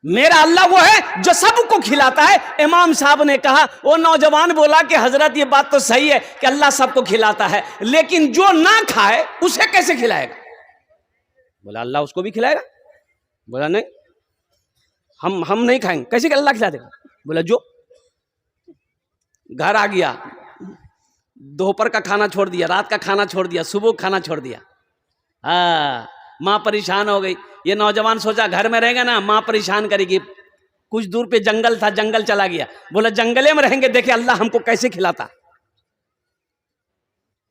मेरा अल्लाह वो है जो सबको खिलाता है। इमाम साहब ने कहा, वो नौजवान बोला कि हजरत ये बात तो सही है कि अल्लाह सबको खिलाता है, लेकिन जो ना खाए उसे कैसे खिलाएगा? बोला अल्लाह उसको भी खिलाएगा। बोला नहीं, हम नहीं खाएंगे। कैसे कि अल्लाह खिला देगा? बोला जो घर आ गया, दोपहर का खाना छोड़ दिया, रात का खाना छोड़ दिया, सुबह खाना छोड़ दिया। माँ परेशान हो गई। ये नौजवान सोचा घर में रहेगा ना माँ परेशान करेगी। कुछ दूर पे जंगल था, जंगल चला गया। बोला जंगले में रहेंगे, देखे अल्लाह हमको कैसे खिलाता।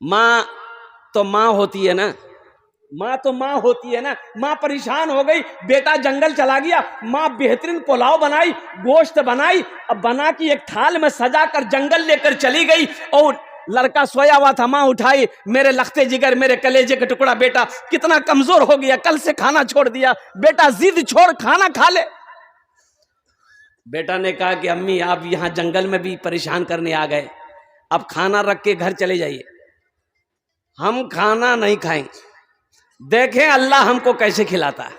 माँ तो माँ होती है ना, माँ तो माँ होती है ना। माँ परेशान हो गई, बेटा जंगल चला गया। माँ बेहतरीन पुलाव बनाई, गोश्त बनाई, अब बना के एक थाल में सजा कर जंगल लेकर चली गई। और लड़का सोया हुआ था, माँ उठाई, मेरे लखते जिगर, मेरे कलेजे का टुकड़ा, बेटा कितना कमजोर हो गया, कल से खाना छोड़ दिया, बेटा जिद छोड़ खाना खा ले। बेटा ने कहा कि अम्मी आप यहाँ जंगल में भी परेशान करने आ गए, अब खाना रख के घर चले जाइए, हम खाना नहीं खाएंगे, देखें अल्लाह हमको कैसे खिलाता है।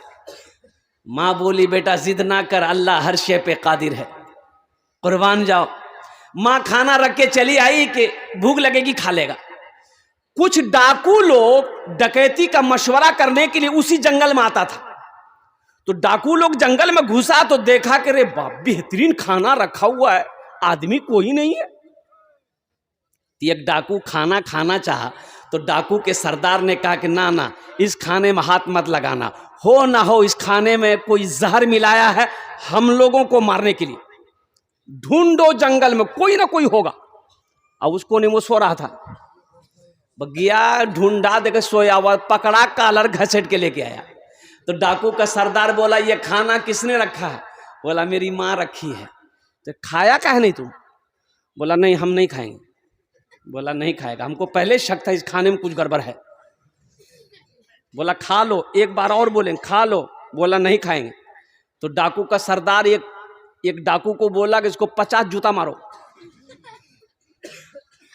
माँ बोली बेटा जिद ना कर, अल्लाह हर शे पे कादिर है, कुर्बान जाओ। माँ खाना रख के चली आई कि भूख लगेगी खा लेगा। कुछ डाकू लोग डकैती का मशवरा करने के लिए उसी जंगल में आता था। तो डाकू लोग जंगल में घुसा तो देखा कि रे बाप बेहतरीन खाना रखा हुआ है, आदमी कोई नहीं है। एक डाकू खाना खाना चाहा तो डाकू के सरदार ने कहा कि ना ना, इस खाने में हाथ मत लगाना, हो ना हो इस खाने में कोई जहर मिलाया है हम लोगों को मारने के लिए, ढूंढो जंगल में कोई ना कोई होगा। अब उसको नहीं, वो सो रहा था, गया ढूंढा, देखे सोया हुआ, पकड़ा, कालर घसीट के लेके आया। तो डाकू का सरदार बोला ये खाना किसने रखा है? बोला मेरी माँ रखी है। तो खाया क्या है नहीं तुम? बोला नहीं हम नहीं खाएंगे। बोला नहीं खाएगा, हमको पहले शक था इस खाने में कुछ गड़बड़ है। बोला खा लो, एक बार और बोले खा लो। बोला नहीं खाएंगे। तो डाकू का सरदार एक डाकू को बोला कि इसको 50 जूता मारो।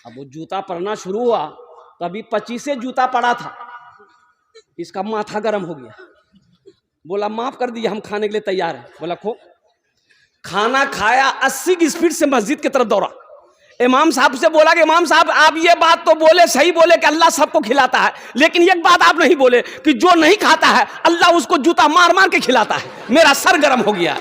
अब वो जूता पड़ना शुरू हुआ तो अभी 25 जूता पड़ा था, इसका माथा गर्म हो गया। बोला माफ कर दिया, हम खाने के लिए तैयार हैं। बोला खो। खाना खाया, 80 की स्पीड से मस्जिद की तरफ दौड़ा। इमाम साहब से बोला कि इमाम साहब आप ये बात तो बोले, सही बोले कि अल्लाह सबको खिलाता है, लेकिन एक बात आप नहीं बोले कि जो नहीं खाता है अल्लाह उसको जूता मार मार के खिलाता है। मेरा सर गर्म हो गया।